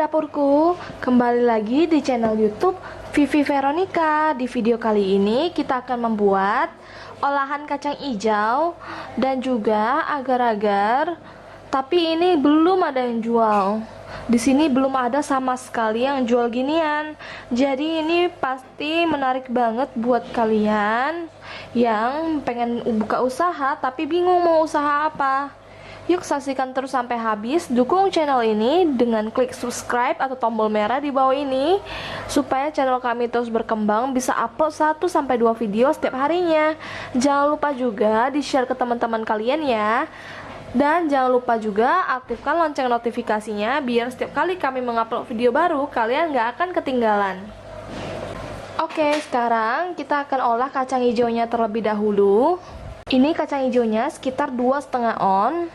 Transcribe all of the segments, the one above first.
dapurku, kembali lagi di channel YouTube Vivi Veronica. Di video kali ini kita akan membuat olahan kacang hijau dan juga agar-agar, tapi ini belum ada yang jual. Di sini belum ada sama sekali yang jual ginian. Jadi ini pasti menarik banget buat kalian yang pengen buka usaha tapi bingung mau usaha apa. Yuk saksikan terus sampai habis, dukung channel ini dengan klik subscribe atau tombol merah di bawah ini supaya channel kami terus berkembang, bisa upload 1-2 video setiap harinya. Jangan lupa juga di-share ke teman-teman kalian ya. Dan jangan lupa juga aktifkan lonceng notifikasinya biar setiap kali kami mengupload video baru kalian gak akan ketinggalan. Oke, sekarang kita akan olah kacang hijaunya terlebih dahulu. Ini kacang hijaunya sekitar 2,5 on.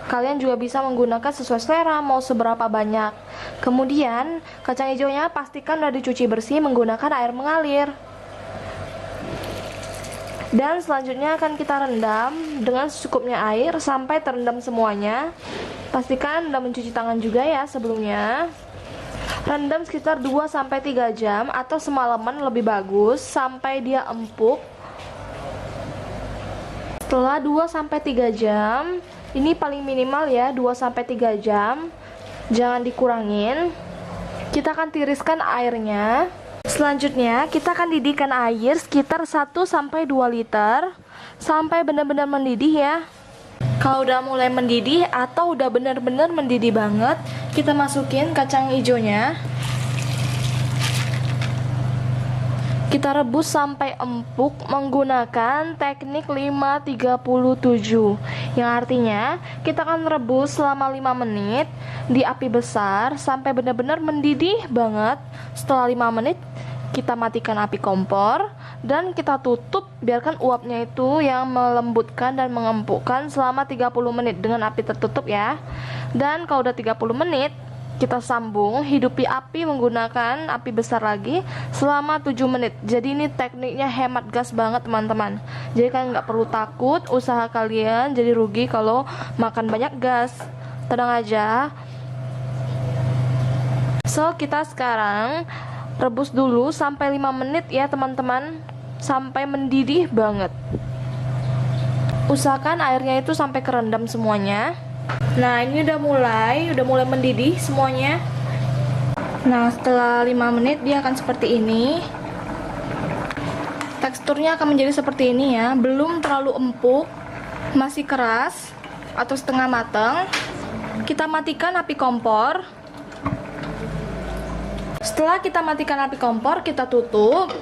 Kalian juga bisa menggunakan sesuai selera mau seberapa banyak. Kemudian kacang hijaunya pastikan udah dicuci bersih menggunakan air mengalir. Dan selanjutnya akan kita rendam dengan secukupnya air sampai terendam semuanya. Pastikan udah mencuci tangan juga ya sebelumnya. Rendam sekitar 2-3 jam atau semalaman lebih bagus sampai dia empuk. Setelah 2-3 jam, ini paling minimal ya 2-3 jam, jangan dikurangin. Kita akan tiriskan airnya. Selanjutnya kita akan didihkan air sekitar 1-2 liter sampai benar-benar mendidih ya. Kalau udah mulai mendidih atau udah benar-benar mendidih banget, kita masukin kacang hijaunya. Kita rebus sampai empuk menggunakan teknik 5-37, yang artinya kita akan rebus selama 5 menit di api besar sampai benar-benar mendidih banget. Setelah 5 menit kita matikan api kompor dan kita tutup, biarkan uapnya itu yang melembutkan dan mengempukkan selama 30 menit dengan api tertutup ya. Dan kalau udah 30 menit kita sambung, hidupi api menggunakan api besar lagi selama 7 menit. Jadi ini tekniknya hemat gas banget teman-teman. Jadi kalian nggak perlu takut usaha kalian jadi rugi kalau makan banyak gas. Tenang aja. So kita sekarang rebus dulu sampai 5 menit ya teman-teman, sampai mendidih banget. Usahakan airnya itu sampai kerendam semuanya. Nah ini udah mulai mendidih semuanya. Nah setelah 5 menit dia akan seperti ini. Teksturnya akan menjadi seperti ini ya, belum terlalu empuk, masih keras atau setengah matang. Kita matikan api kompor. Setelah kita matikan api kompor, kita tutup.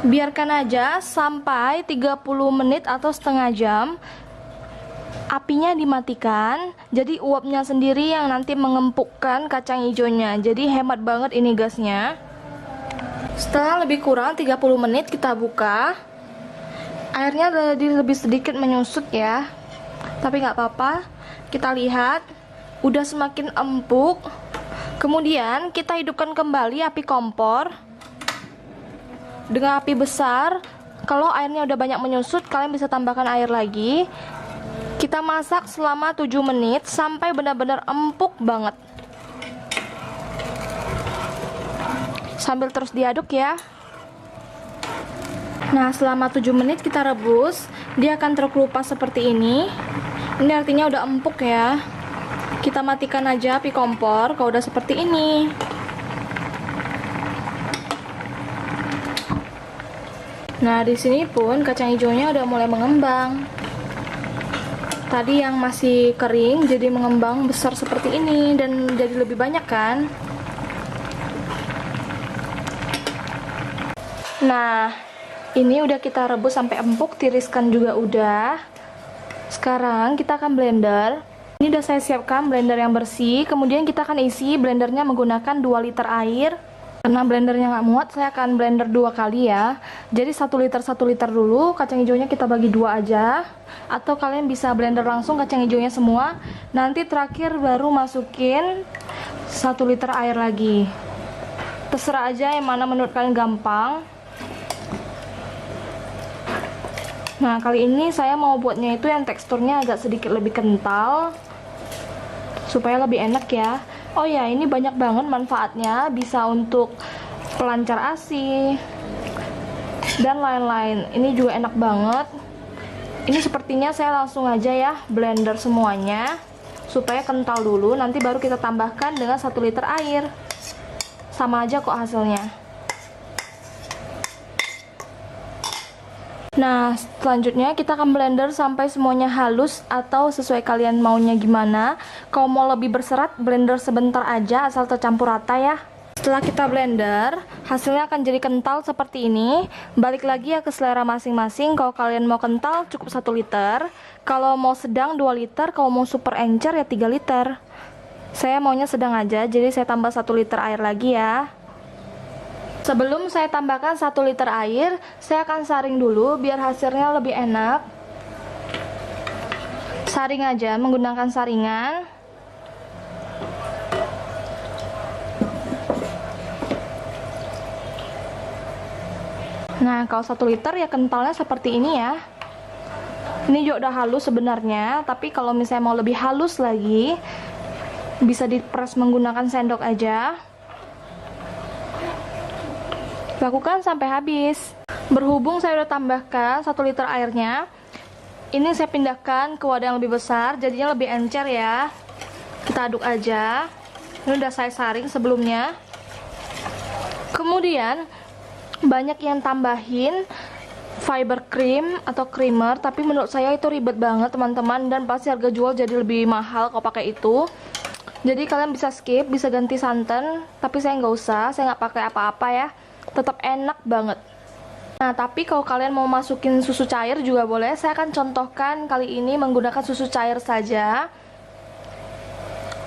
Biarkan aja sampai 30 menit atau setengah jam. Apinya dimatikan, jadi uapnya sendiri yang nanti mengempukkan kacang hijaunya. Jadi hemat banget ini gasnya. Setelah lebih kurang 30 menit kita buka. Airnya lebih sedikit menyusut ya, tapi nggak apa-apa. Kita lihat udah semakin empuk. Kemudian kita hidupkan kembali api kompor dengan api besar. Kalau airnya udah banyak menyusut, kalian bisa tambahkan air lagi. Kita masak selama 7 menit sampai benar-benar empuk banget. Sambil terus diaduk ya. Nah, selama 7 menit kita rebus, dia akan terkelupas seperti ini. Ini artinya udah empuk ya. Kita matikan aja api kompor kalau udah seperti ini. Nah, di sini pun kacang hijaunya udah mulai mengembang. Tadi yang masih kering jadi mengembang besar seperti ini dan jadi lebih banyak kan. Nah, ini udah kita rebus sampai empuk, tiriskan juga udah. Sekarang kita akan blender. Ini udah saya siapkan blender yang bersih. Kemudian kita akan isi blendernya menggunakan 2 liter air. Karena blendernya nggak muat, saya akan blender 2 kali ya. Jadi 1 liter dulu. Kacang hijaunya kita bagi 2 aja. Atau kalian bisa blender langsung kacang hijaunya semua. Nanti terakhir baru masukin 1 liter air lagi. Terserah aja yang mana menurut kalian gampang. Nah kali ini saya mau buatnya itu yang teksturnya agak sedikit lebih kental, supaya lebih enak ya. Oh ya, ini banyak banget manfaatnya, bisa untuk pelancar ASI dan lain-lain. Ini juga enak banget. Ini sepertinya saya langsung aja ya blender semuanya supaya kental dulu, nanti baru kita tambahkan dengan 1 liter air. Sama aja kok hasilnya. Nah, selanjutnya kita akan blender sampai semuanya halus atau sesuai kalian maunya gimana. Kalau mau lebih berserat, blender sebentar aja asal tercampur rata ya. Setelah kita blender, hasilnya akan jadi kental seperti ini. Balik lagi ya ke selera masing-masing. Kalau kalian mau kental cukup 1 liter. Kalau mau sedang 2 liter, kalau mau super encer ya 3 liter. Saya maunya sedang aja, jadi saya tambah 1 liter air lagi ya. Sebelum saya tambahkan 1 liter air, saya akan saring dulu biar hasilnya lebih enak. Saring aja menggunakan saringan. Nah, kalau 1 liter ya kentalnya seperti ini ya. Ini juga udah halus sebenarnya, tapi kalau misalnya mau lebih halus lagi, bisa diperes menggunakan sendok aja. Lakukan sampai habis. Berhubung saya udah tambahkan 1 liter airnya, ini saya pindahkan ke wadah yang lebih besar, jadinya lebih encer ya. Kita aduk aja. Ini udah saya saring sebelumnya. Kemudian banyak yang tambahin fiber cream atau creamer, tapi menurut saya itu ribet banget teman-teman, dan pasti harga jual jadi lebih mahal kalau pakai itu. Jadi kalian bisa skip, bisa ganti santan, tapi saya nggak usah, saya nggak pakai apa-apa ya. Tetap enak banget. Nah, tapi kalau kalian mau masukin susu cair juga boleh. Saya akan contohkan kali ini menggunakan susu cair saja.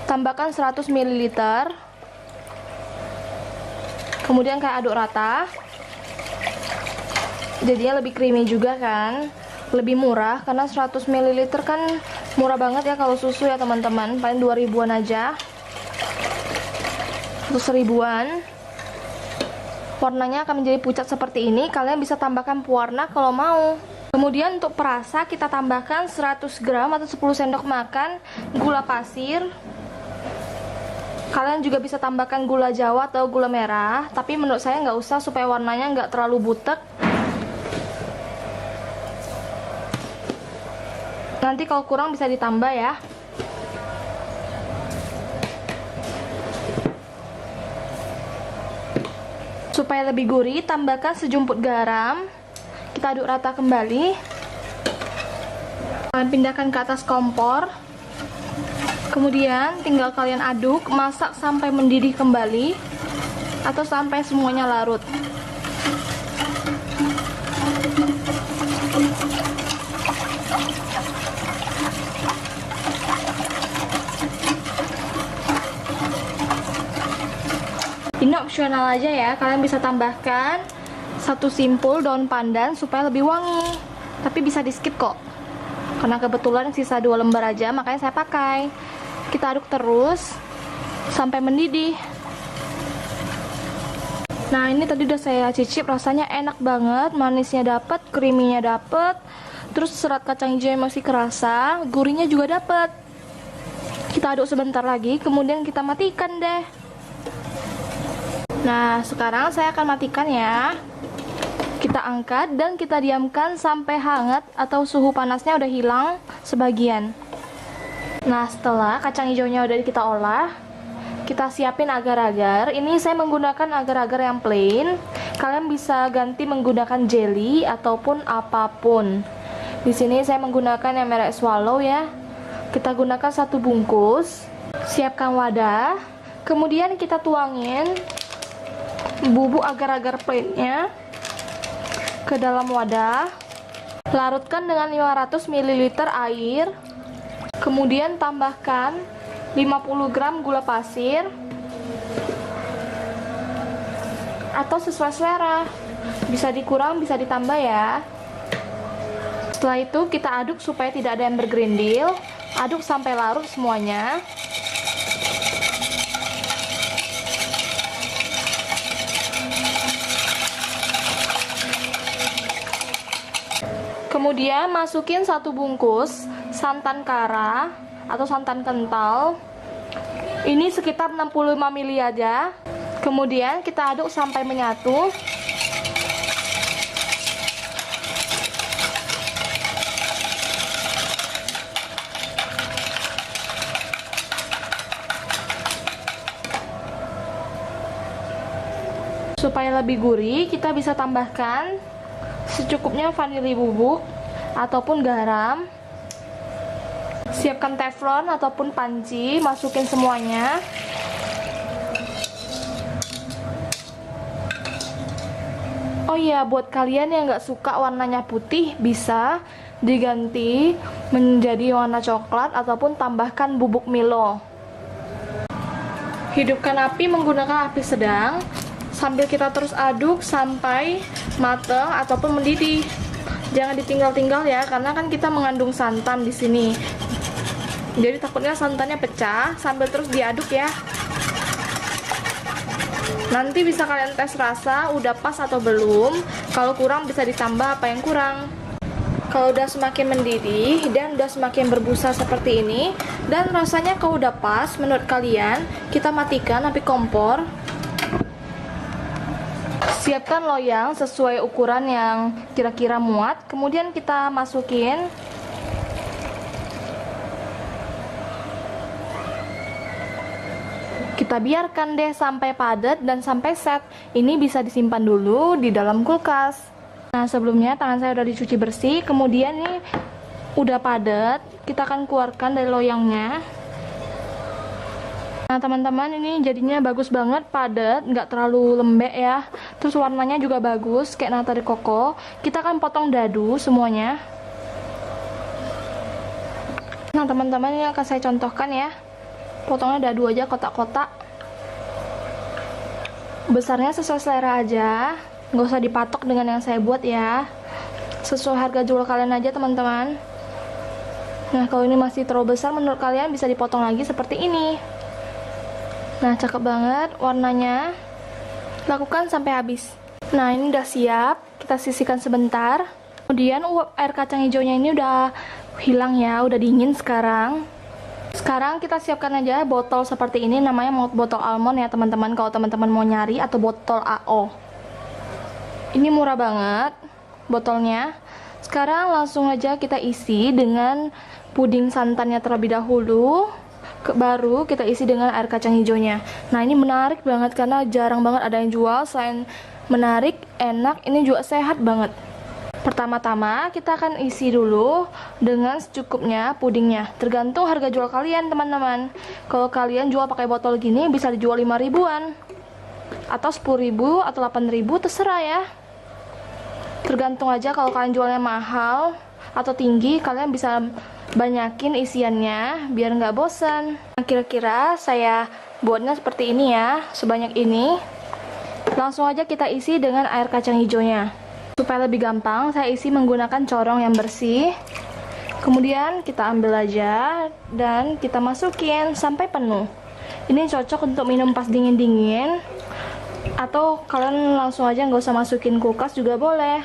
Tambahkan 100 ml. Kemudian kayak aduk rata. Jadinya lebih creamy juga kan. Lebih murah karena 100 ml kan murah banget ya kalau susu ya teman-teman. Paling 2.000-an aja. Terus 1.000-an. Warnanya akan menjadi pucat seperti ini. Kalian bisa tambahkan pewarna kalau mau. Kemudian untuk perasa kita tambahkan 100 gram atau 10 sendok makan gula pasir. Kalian juga bisa tambahkan gula jawa atau gula merah, tapi menurut saya nggak usah supaya warnanya nggak terlalu butek. Nanti kalau kurang bisa ditambah ya. Supaya lebih gurih, tambahkan sejumput garam. Kita aduk rata kembali. Kalian pindahkan ke atas kompor. Kemudian tinggal kalian aduk, masak sampai mendidih kembali atau sampai semuanya larut. Ini opsional aja ya, kalian bisa tambahkan 1 simpul daun pandan supaya lebih wangi. Tapi bisa di skip kok. Karena kebetulan sisa 2 lembar aja, makanya saya pakai. Kita aduk terus sampai mendidih. Nah, ini tadi udah saya cicip, rasanya enak banget, manisnya dapet, creamy-nya dapet, terus serat kacang hijau masih kerasa, gurihnya juga dapet. Kita aduk sebentar lagi, kemudian kita matikan deh. Nah, sekarang saya akan matikan ya. Kita angkat dan kita diamkan sampai hangat atau suhu panasnya udah hilang sebagian. Nah, setelah kacang hijaunya udah kita olah, kita siapin agar-agar. Ini saya menggunakan agar-agar yang plain. Kalian bisa ganti menggunakan jelly ataupun apapun. Di sini saya menggunakan yang merek Swallow ya. Kita gunakan 1 bungkus. Siapkan wadah. Kemudian kita tuangin bubuk agar-agar plainnya ke dalam wadah. Larutkan dengan 500 ml air. Kemudian tambahkan 50 gram gula pasir atau sesuai selera. Bisa dikurang, bisa ditambah ya. Setelah itu kita aduk supaya tidak ada yang bergerindil. Aduk sampai larut semuanya. Kemudian masukin 1 bungkus santan kara atau santan kental. Ini sekitar 65 ml aja. Kemudian kita aduk sampai menyatu. Supaya lebih gurih, kita bisa tambahkan secukupnya vanili bubuk ataupun garam. Siapkan teflon ataupun panci, masukin semuanya. Oh iya, buat kalian yang nggak suka warnanya putih, bisa diganti menjadi warna coklat ataupun tambahkan bubuk Milo. Hidupkan api menggunakan api sedang sambil kita terus aduk sampai matang ataupun mendidih. Jangan ditinggal-tinggal ya, karena kan kita mengandung santan di sini. Jadi takutnya santannya pecah, sambil terus diaduk ya. Nanti bisa kalian tes rasa udah pas atau belum. Kalau kurang bisa ditambah apa yang kurang. Kalau udah semakin mendidih dan udah semakin berbusa seperti ini dan rasanya kalau udah pas menurut kalian, kita matikan api kompor. Siapkan loyang sesuai ukuran yang kira-kira muat, kemudian kita masukin. Kita biarkan deh sampai padat dan sampai set. Ini bisa disimpan dulu di dalam kulkas. Nah, sebelumnya tangan saya udah dicuci bersih, kemudian ini udah padat, kita akan keluarkan dari loyangnya. Nah teman-teman, ini jadinya bagus banget, padat, nggak terlalu lembek ya. Terus warnanya juga bagus, kayak nata de coco. Kita akan potong dadu semuanya. Nah teman-teman, ini akan saya contohkan ya. Potongnya dadu aja, kotak-kotak. Besarnya sesuai selera aja, nggak usah dipatok dengan yang saya buat ya. Sesuai harga jual kalian aja teman-teman. Nah kalau ini masih terlalu besar menurut kalian, bisa dipotong lagi seperti ini. Nah, cakep banget warnanya. Lakukan sampai habis. Nah, ini udah siap. Kita sisihkan sebentar. Kemudian uap air kacang hijaunya ini udah hilang ya, udah dingin sekarang. Sekarang kita siapkan aja botol seperti ini, namanya botol almond ya teman-teman, kalau teman-teman mau nyari, atau botol AO. Ini murah banget botolnya. Sekarang langsung aja kita isi dengan puding santannya terlebih dahulu. Baru kita isi dengan air kacang hijaunya. Nah ini menarik banget karena jarang banget ada yang jual. Selain menarik, enak, ini juga sehat banget. Pertama-tama kita akan isi dulu dengan secukupnya pudingnya. Tergantung harga jual kalian teman-teman. Kalau kalian jual pakai botol gini bisa dijual 5 ribuan atau 10 ribu atau 8 ribu, terserah ya. Tergantung aja, kalau kalian jualnya mahal atau tinggi, kalian bisa banyakin isiannya biar nggak bosan. Nah, kira-kira saya buatnya seperti ini ya, sebanyak ini. Langsung aja kita isi dengan air kacang hijaunya. Supaya lebih gampang, saya isi menggunakan corong yang bersih. Kemudian kita ambil aja dan kita masukin sampai penuh. Ini cocok untuk minum pas dingin-dingin, atau kalian langsung aja nggak usah masukin kulkas juga boleh.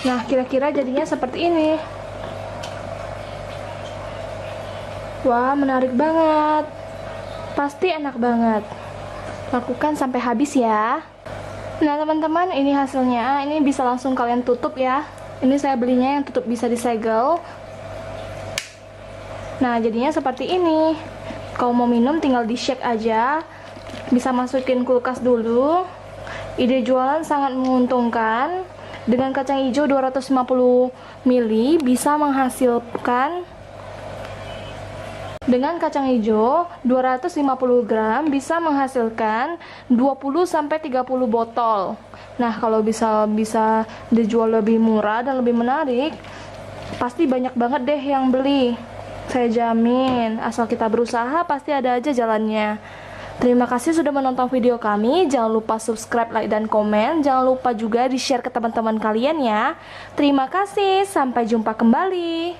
Nah kira-kira jadinya seperti ini. Wah, menarik banget. Pasti enak banget. Lakukan sampai habis ya. Nah teman-teman, ini hasilnya. Ini bisa langsung kalian tutup ya. Ini saya belinya yang tutup bisa disegel. Nah jadinya seperti ini. Kalau mau minum tinggal di shake aja. Bisa masukin kulkas dulu. Ide jualan sangat menguntungkan. Dengan kacang hijau 250 ml bisa menghasilkan, dengan kacang hijau 250 gram bisa menghasilkan 20-30 botol. Nah, kalau bisa dijual lebih murah dan lebih menarik, pasti banyak banget deh yang beli. Saya jamin, asal kita berusaha pasti ada aja jalannya. Terima kasih sudah menonton video kami. Jangan lupa subscribe, like, dan komen. Jangan lupa juga di-share ke teman-teman kalian ya. Terima kasih, sampai jumpa kembali.